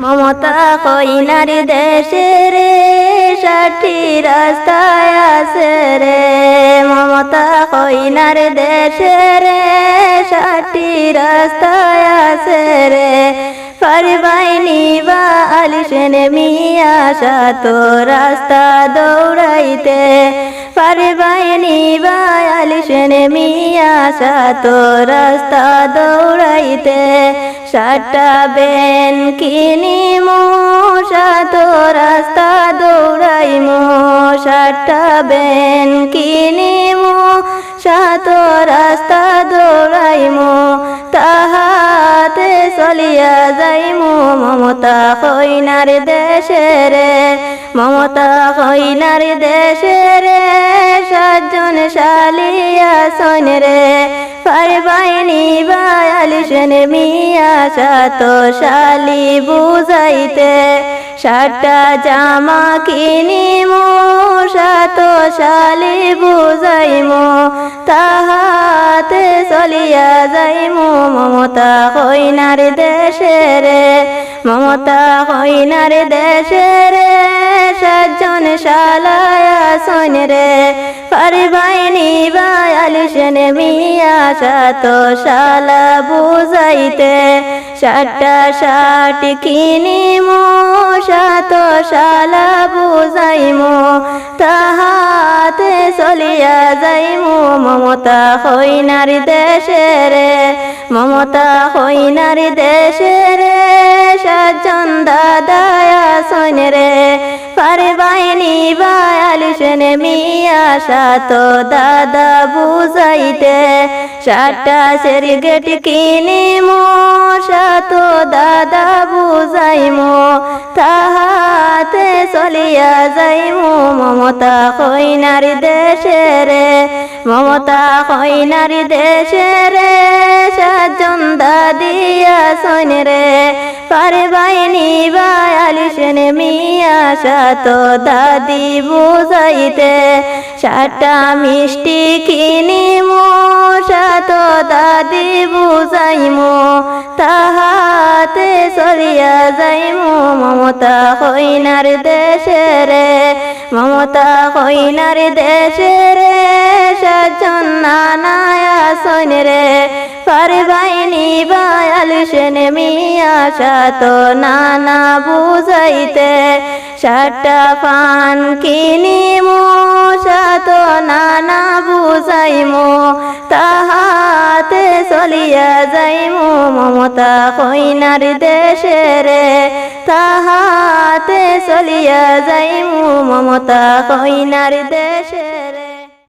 মমতা কইনার দেশে রে ষাটটি রাস্তায় আছে রে। মমতা কইনার দেশে রে ষাটটি রাস্তায় আছে রে। পারবাইনি বা আলিসেন মিয়া সাত রাস্তা দৌড়াইতে। পারবাইনি বা আলিসেন মিয়া সাত রাস্তা দৌড়াইতে। সাতটা বেন কিনিমু সাত রাস্তা দৌড়াইমু। সাতটা বেন কিনিমু সাত রাস্তা দৌড়াইমু। তাহাতে চলিয়া যাইমু মমতা কইনার দেশে রে। মমতা কইনার দেশে রে সাতজন শালিয়া সন রে। পারবাইনি বা আলিসেন মিয়া সাত শালি বুঝাইতে। সাতটা জামা কিনিমু সাত শালি বুঝাইমু। তাহাতে চলিয়া যাইমু মমতা কইনার দেশে রে। মমতা কইনার দেশে রে সাতজন শালায়া সন রে। পারবাইনি বা আলিসেন মিয়া সাত শালা বুঝাইতে। সাতটা শার্ট কিনিমু সাত শালা বুঝাইমু। তাহাতে চলিয়া যাইমু মমতা কইনার দেশে রে। মমতা কইনার দেশে রে সাতজন দাদায়া সন রে। পারবাইনি বা আলিসেন মিয়া সাত দাদা বুঝাইতে। সাতটা সেরিগেট কিনিমু সাত দাদা বুঝাইমু। তাহাতে চলিয়া যাইমু মমতা কইনার দেশে রে। মমতা কইনার দেশে রে সাতজন দাদিয়া সন রে। পারবাইনি বা আলিসেন মিয়া সাত দাদি বুঝাইতে। সাতটা মিষ্টি কিনিমু সাত দাদি বুঝাইমু। তাহাতে চলিয়া যাইমু মমতা কইনার দেশে রে। মমতা কইনার দেশে রে সাতজন নানায়া সন রে। পারবাইনি বা আলিসেন মিয়া সাত নানা বুঝাইতে। সাতটা পান কিনিমু সাত নানা বুঝাইমু। তাহাতে চলিয়া যাইমু মমতা কইনার দেশে রে। তাহাতে চলিয়া যাইমু মমতা কইনার দেশে রে।